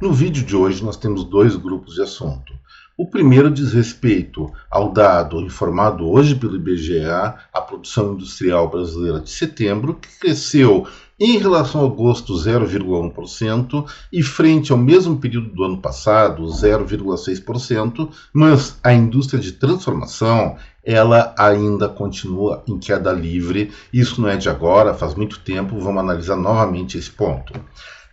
No vídeo de hoje nós temos dois grupos de assunto. O primeiro diz respeito ao dado informado hoje pelo IBGE, a produção industrial brasileira de setembro, que cresceu em relação a agosto 0,1% e frente ao mesmo período do ano passado 0,6%, mas a indústria de transformação ela ainda continua em queda livre. Isso não é de agora, faz muito tempo, vamos analisar novamente esse ponto.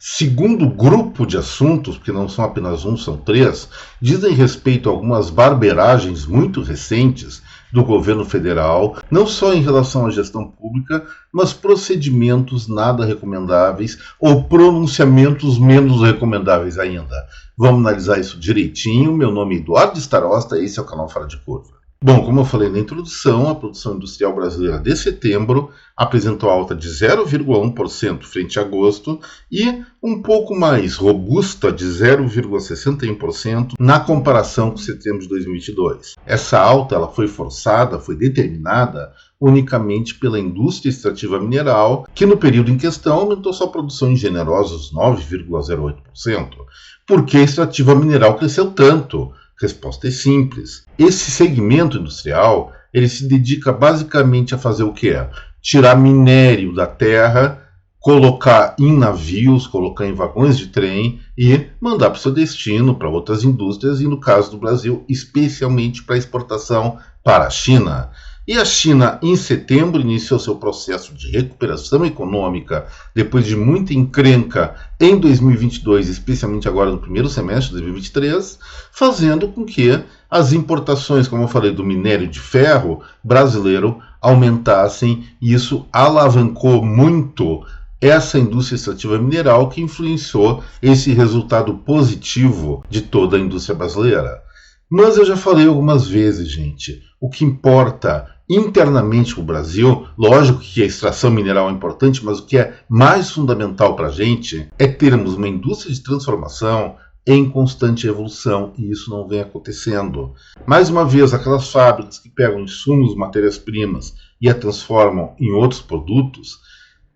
Segundo grupo de assuntos, porque não são apenas um, são três, dizem respeito a algumas barberagens muito recentes do governo federal, não só em relação à gestão pública, mas procedimentos nada recomendáveis ou pronunciamentos menos recomendáveis ainda. Vamos analisar isso direitinho. Meu nome é Eduardo Starosta, esse é o canal Fora de Curva. Bom, como eu falei na introdução, a produção industrial brasileira de setembro apresentou alta de 0,1% frente a agosto e um pouco mais robusta de 0,61% na comparação com setembro de 2022. Essa alta ela foi forçada, foi determinada unicamente pela indústria extrativa mineral, que no período em questão aumentou sua produção em generosos 9,08%. Por que a extrativa mineral cresceu tanto? Resposta é simples. Esse segmento industrial, ele se dedica basicamente a fazer o quê? Tirar minério da terra, colocar em navios, colocar em vagões de trem e mandar para o seu destino, para outras indústrias e, no caso do Brasil, especialmente para exportação para a China. E a China, em setembro, iniciou seu processo de recuperação econômica depois de muita encrenca em 2022, especialmente agora no primeiro semestre de 2023, fazendo com que as importações, como eu falei, do minério de ferro brasileiro aumentassem, e isso alavancou muito essa indústria extrativa mineral que influenciou esse resultado positivo de toda a indústria brasileira. Mas eu já falei algumas vezes, gente, o que importa internamente para o Brasil, lógico que a extração mineral é importante, mas o que é mais fundamental para a gente é termos uma indústria de transformação em constante evolução, e isso não vem acontecendo. Mais uma vez, aquelas fábricas que pegam insumos, matérias-primas e a transformam em outros produtos,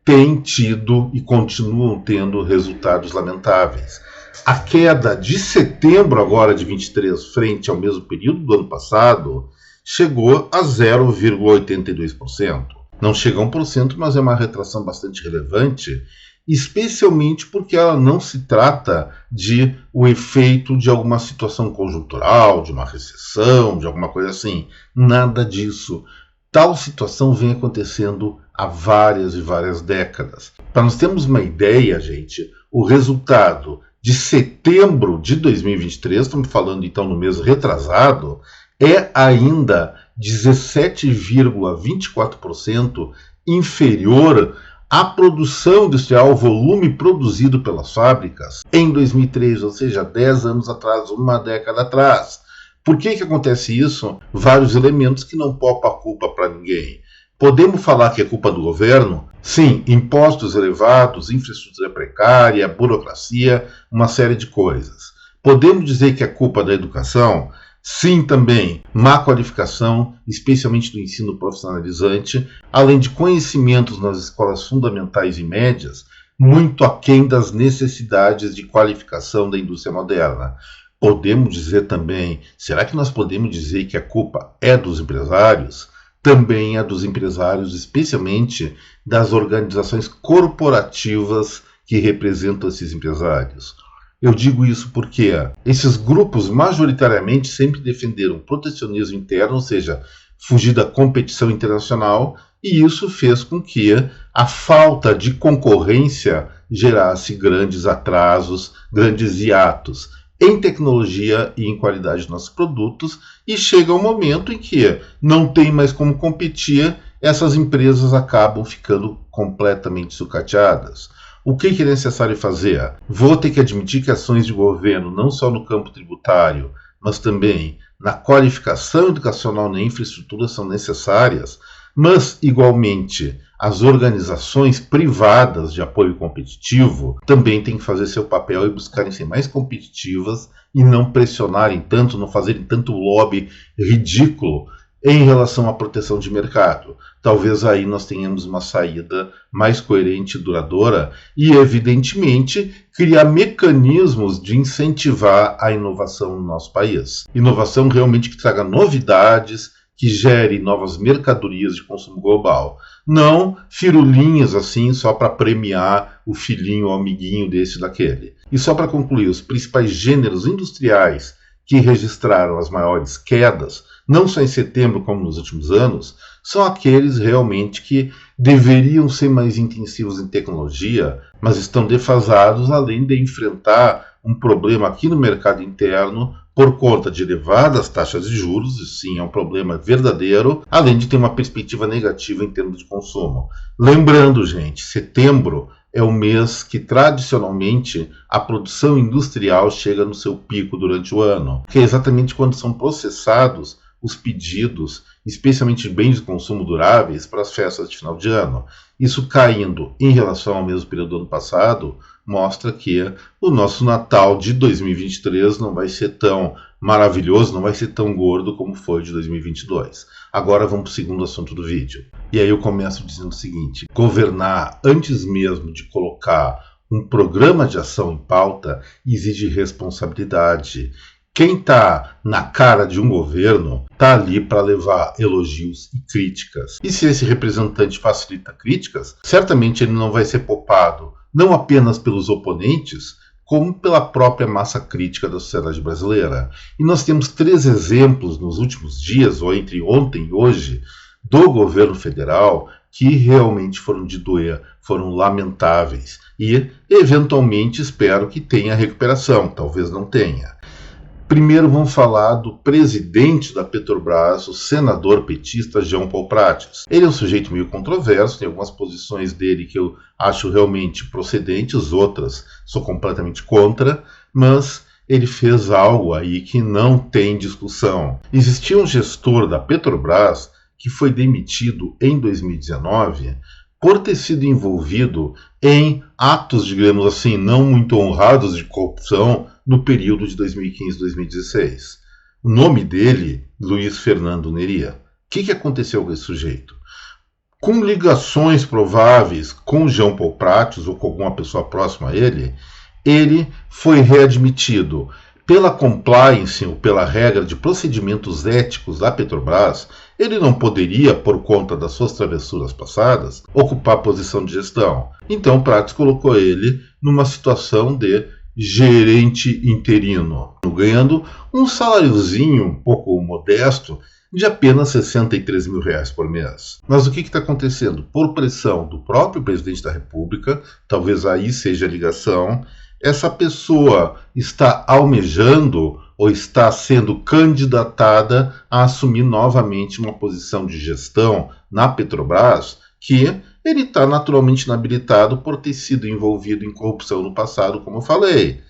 têm tido e continuam tendo resultados lamentáveis. A queda de setembro agora de 23 frente ao mesmo período do ano passado chegou a 0,82%. Não chega a 1%, mas é uma retração bastante relevante, especialmente porque ela não se trata de o efeito de alguma situação conjuntural, de uma recessão, de alguma coisa assim. Nada disso. Tal situação vem acontecendo há várias e várias décadas. Para nós termos uma ideia, gente, o resultado de setembro de 2023, estamos falando então no mês retrasado, é ainda 17,24% inferior à produção industrial, ao volume produzido pelas fábricas em 2003, ou seja, 10 anos atrás, uma década atrás. Por que acontece isso? Vários elementos que não poupam a culpa para ninguém. Podemos falar que é culpa do governo? Sim, impostos elevados, infraestrutura precária, burocracia, uma série de coisas. Podemos dizer que é culpa da educação? Sim, também. Má qualificação, especialmente do ensino profissionalizante, além de conhecimentos nas escolas fundamentais e médias, muito aquém das necessidades de qualificação da indústria moderna. Podemos dizer também, será que nós podemos dizer que a culpa é dos empresários? Também é dos empresários, especialmente das organizações corporativas que representam esses empresários. Eu digo isso porque esses grupos majoritariamente sempre defenderam protecionismo interno, ou seja, fugir da competição internacional, e isso fez com que a falta de concorrência gerasse grandes atrasos, grandes hiatos em tecnologia e em qualidade de nossos produtos, e chega um momento em que não tem mais como competir, essas empresas acabam ficando completamente sucateadas. O que é necessário fazer? Vou ter que admitir que ações de governo, não só no campo tributário, mas também na qualificação educacional e na infraestrutura são necessárias, mas, igualmente, as organizações privadas de apoio competitivo também têm que fazer seu papel e buscarem ser mais competitivas e não pressionarem tanto, não fazerem tanto lobby ridículo em relação à proteção de mercado. Talvez aí nós tenhamos uma saída mais coerente e duradoura e, evidentemente, criar mecanismos de incentivar a inovação no nosso país. Inovação realmente que traga novidades, que gere novas mercadorias de consumo global. Não firulinhas assim só para premiar o filhinho ou amiguinho desse daquele. E só para concluir, os principais gêneros industriais que registraram as maiores quedas, não só em setembro como nos últimos anos, são aqueles realmente que deveriam ser mais intensivos em tecnologia, mas estão defasados, além de enfrentar um problema aqui no mercado interno por conta de elevadas taxas de juros, e sim é um problema verdadeiro, além de ter uma perspectiva negativa em termos de consumo. Lembrando, gente, setembro é o mês que tradicionalmente a produção industrial chega no seu pico durante o ano, que é exatamente quando são processados os pedidos, especialmente de bens de consumo duráveis, para as festas de final de ano. Isso caindo em relação ao mesmo período do ano passado, mostra que o nosso Natal de 2023 não vai ser tão maravilhoso, não vai ser tão gordo como foi de 2022. Agora vamos para o segundo assunto do vídeo. E aí eu começo dizendo o seguinte: governar antes mesmo de colocar um programa de ação em pauta exige responsabilidade. Quem está na cara de um governo está ali para levar elogios e críticas. E se esse representante facilita críticas, certamente ele não vai ser poupado, não apenas pelos oponentes, como pela própria massa crítica da sociedade brasileira. E nós temos 3 exemplos nos últimos dias, ou entre ontem e hoje, do governo federal que realmente foram de doer, foram lamentáveis. E, eventualmente, espero que tenha recuperação, talvez não tenha. Primeiro vamos falar do presidente da Petrobras, o senador petista Jean Paul Prates. Ele é um sujeito meio controverso, tem algumas posições dele que eu acho realmente procedentes, outras sou completamente contra, mas ele fez algo aí que não tem discussão. Existia um gestor da Petrobras que foi demitido em 2019 por ter sido envolvido em atos, digamos assim, não muito honrados de corrupção no período de 2015 e 2016. O nome dele, Luiz Fernando Neria. O que aconteceu com esse sujeito? Com ligações prováveis com Jean Paul Prates ou com alguma pessoa próxima a ele, ele foi readmitido. Pela compliance ou pela regra de procedimentos éticos da Petrobras, ele não poderia, por conta das suas travessuras passadas, ocupar a posição de gestão. Então, Prates colocou ele numa situação de gerente interino, ganhando um saláriozinho um pouco modesto de apenas R$63 mil por mês. Mas o que está acontecendo? Por pressão do próprio presidente da República, talvez aí seja a ligação, essa pessoa está almejando ou está sendo candidatada a assumir novamente uma posição de gestão na Petrobras, que ele está naturalmente inabilitado por ter sido envolvido em corrupção no passado, como eu falei.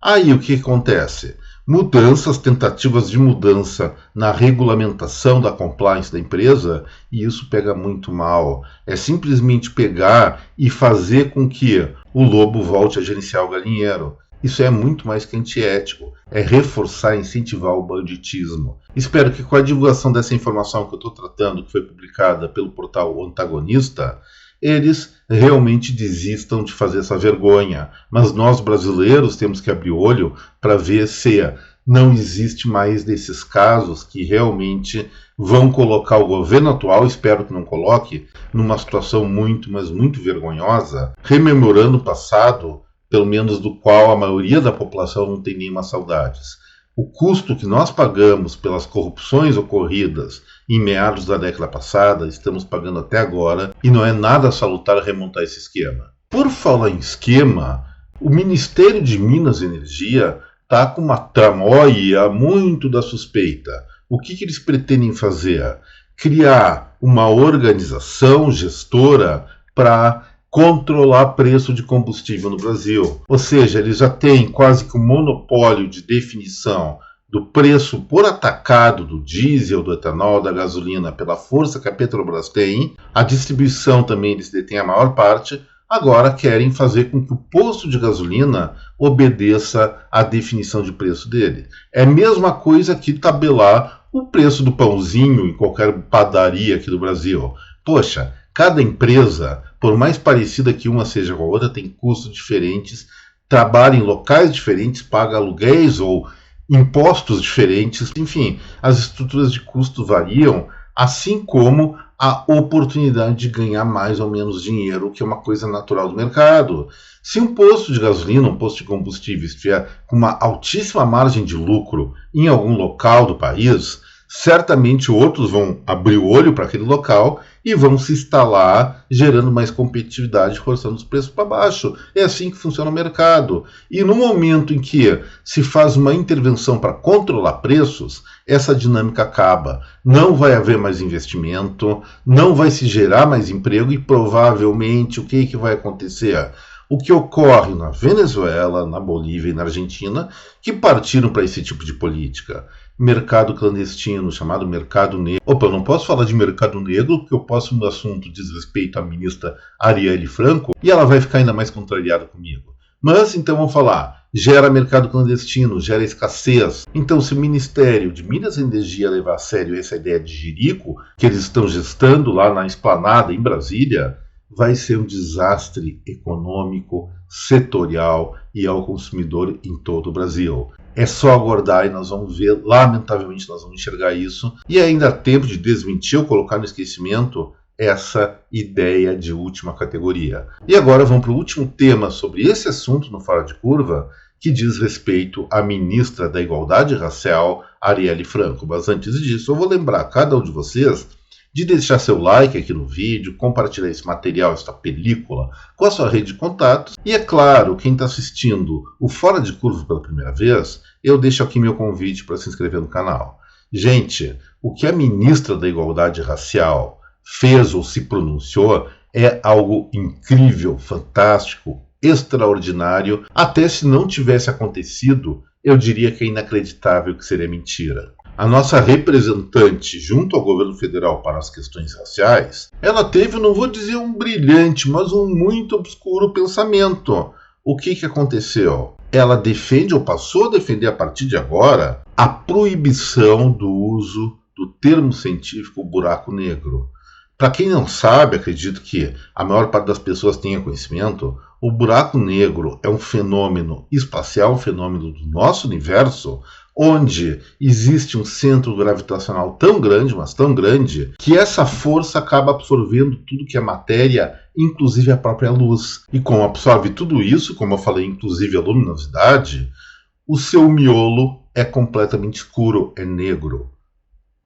Aí o que acontece? Mudanças, tentativas de mudança na regulamentação da compliance da empresa, e isso pega muito mal. É simplesmente pegar e fazer com que o lobo volte a gerenciar o galinheiro. Isso é muito mais que antiético. É reforçar e incentivar o banditismo. Espero que com a divulgação dessa informação que eu estou tratando, que foi publicada pelo portal Antagonista, eles realmente desistam de fazer essa vergonha. Mas nós brasileiros temos que abrir olho para ver se não existe mais desses casos que realmente vão colocar o governo atual, espero que não coloque, numa situação muito, mas muito vergonhosa, rememorando o passado, pelo menos do qual a maioria da população não tem nenhuma saudades. O custo que nós pagamos pelas corrupções ocorridas em meados da década passada, estamos pagando até agora, e não é nada salutar remontar esse esquema. Por falar em esquema, o Ministério de Minas e Energia está com uma tramóia muito da suspeita. O que eles pretendem fazer? Criar uma organização gestora para controlar preço de combustível no Brasil. Ou seja, eles já têm quase que um monopólio de definição do preço por atacado do diesel, do etanol, da gasolina, pela força que a Petrobras tem. A distribuição também eles detêm a maior parte. Agora querem fazer com que o posto de gasolina obedeça à definição de preço dele. É a mesma coisa que tabelar o preço do pãozinho em qualquer padaria aqui do Brasil. Poxa, cada empresa, por mais parecida que uma seja com a outra, tem custos diferentes, trabalha em locais diferentes, paga aluguéis ou impostos diferentes, enfim, as estruturas de custo variam, assim como a oportunidade de ganhar mais ou menos dinheiro, que é uma coisa natural do mercado. Se um posto de gasolina, um posto de combustível estiver com uma altíssima margem de lucro em algum local do país, certamente outros vão abrir o olho para aquele local e vão se instalar, gerando mais competitividade, forçando os preços para baixo. É assim que funciona o mercado. E no momento em que se faz uma intervenção para controlar preços, essa dinâmica acaba. Não vai haver mais investimento, não vai se gerar mais emprego e provavelmente o que vai acontecer? O que ocorre na Venezuela, na Bolívia e na Argentina, que partiram para esse tipo de política. Mercado clandestino, chamado mercado negro. Opa, eu não posso falar de mercado negro, porque o próximo assunto diz respeito à ministra Arielle Franco, e ela vai ficar ainda mais contrariada comigo. Mas, então, vamos falar. Gera mercado clandestino, gera escassez. Então, se o Ministério de Minas e Energia levar a sério essa ideia de jirico, que eles estão gestando lá na Esplanada, em Brasília, vai ser um desastre econômico, setorial e ao consumidor em todo o Brasil. É só aguardar e nós vamos ver, lamentavelmente nós vamos enxergar isso. E ainda há tempo de desmentir ou colocar no esquecimento essa ideia de última categoria. E agora vamos para o último tema sobre esse assunto no Fora de Curva, que diz respeito à ministra da Igualdade Racial, Arielle Franco. Mas antes disso, eu vou lembrar a cada um de vocês de deixar seu like aqui no vídeo, compartilhar esse material, essa película, com a sua rede de contatos. E é claro, quem está assistindo o Fora de Curva pela primeira vez, eu deixo aqui meu convite para se inscrever no canal. Gente, o que a ministra da Igualdade Racial fez ou se pronunciou é algo incrível, fantástico, extraordinário. Até se não tivesse acontecido, eu diria que é inacreditável, que seria mentira. A nossa representante junto ao governo federal para as questões raciais, ela teve, não vou dizer um brilhante, mas um muito obscuro pensamento. O que aconteceu? Ela defende, ou passou a defender a partir de agora, a proibição do uso do termo científico buraco negro. Para quem não sabe, acredito que a maior parte das pessoas tenha conhecimento, o buraco negro é um fenômeno espacial, um fenômeno do nosso universo, onde existe um centro gravitacional tão grande, mas tão grande, que essa força acaba absorvendo tudo que é matéria, inclusive a própria luz. E como absorve tudo isso, como eu falei, inclusive a luminosidade, o seu miolo é completamente escuro, é negro.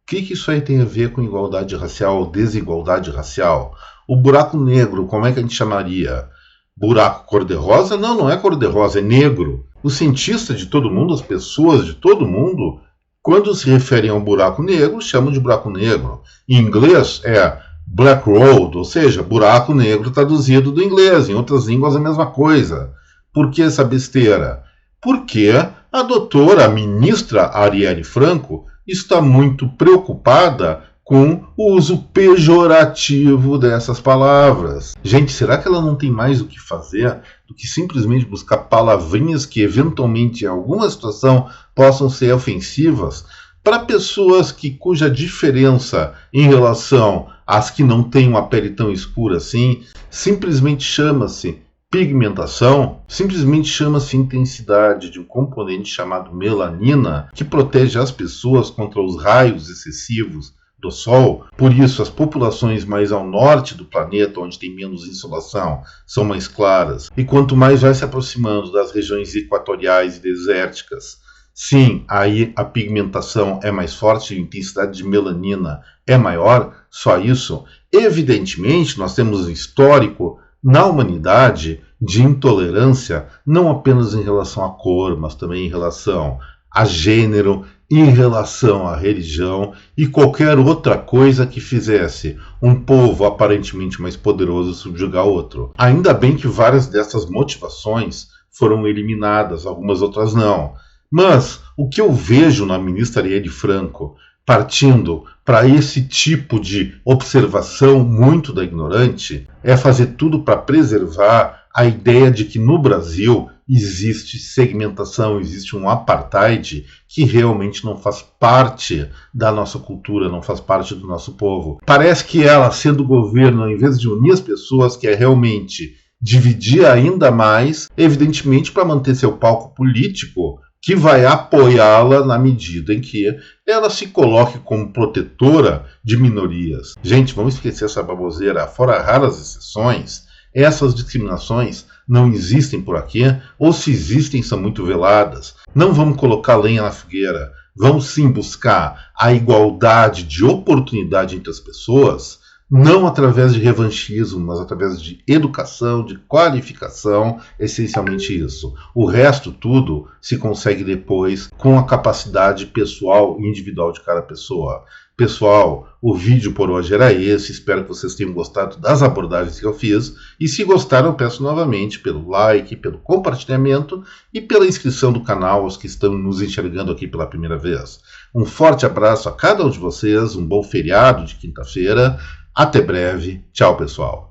O que isso aí tem a ver com igualdade racial ou desigualdade racial? O buraco negro, como é que a gente chamaria? Buraco cor-de-rosa? Não, não é cor-de-rosa, é negro. Os cientistas de todo mundo, as pessoas de todo mundo, quando se referem a um buraco negro, chamam de buraco negro. Em inglês é black hole, ou seja, buraco negro traduzido do inglês. Em outras línguas é a mesma coisa. Por que essa besteira? Porque a doutora, a ministra Arielle Franco, está muito preocupada com o uso pejorativo dessas palavras. Gente, será que ela não tem mais o que fazer do que simplesmente buscar palavrinhas que eventualmente em alguma situação possam ser ofensivas para pessoas cuja diferença em relação às que não têm uma pele tão escura assim simplesmente chama-se pigmentação, simplesmente chama-se intensidade de um componente chamado melanina que protege as pessoas contra os raios excessivos do Sol. Por isso, as populações mais ao norte do planeta, onde tem menos insolação, são mais claras. E quanto mais vai se aproximando das regiões equatoriais e desérticas, sim, aí a pigmentação é mais forte, a intensidade de melanina é maior. Só isso. Evidentemente, nós temos um histórico na humanidade de intolerância, não apenas em relação à cor, mas também em relação a gênero, em relação à religião e qualquer outra coisa que fizesse um povo aparentemente mais poderoso subjugar outro. Ainda bem que várias dessas motivações foram eliminadas, algumas outras não. Mas o que eu vejo na ministra Arielle Franco partindo para esse tipo de observação muito da ignorante é fazer tudo para preservar a ideia de que no Brasil existe segmentação, existe um apartheid que realmente não faz parte da nossa cultura, não faz parte do nosso povo. Parece que ela, sendo governo, ao invés de unir as pessoas, quer realmente dividir ainda mais, evidentemente para manter seu palco político, que vai apoiá-la na medida em que ela se coloque como protetora de minorias. Gente, vamos esquecer essa baboseira. Fora raras exceções, essas discriminações não existem por aqui, ou se existem, são muito veladas. Não vamos colocar lenha na fogueira. Vamos sim buscar a igualdade de oportunidade entre as pessoas, não através de revanchismo, mas através de educação, de qualificação, essencialmente isso. O resto tudo se consegue depois com a capacidade pessoal e individual de cada pessoa. Pessoal, o vídeo por hoje era esse, espero que vocês tenham gostado das abordagens que eu fiz, e se gostaram eu peço novamente pelo like, pelo compartilhamento e pela inscrição do canal aos que estão nos enxergando aqui pela primeira vez. Um forte abraço a cada um de vocês, um bom feriado de quinta-feira, até breve, tchau pessoal.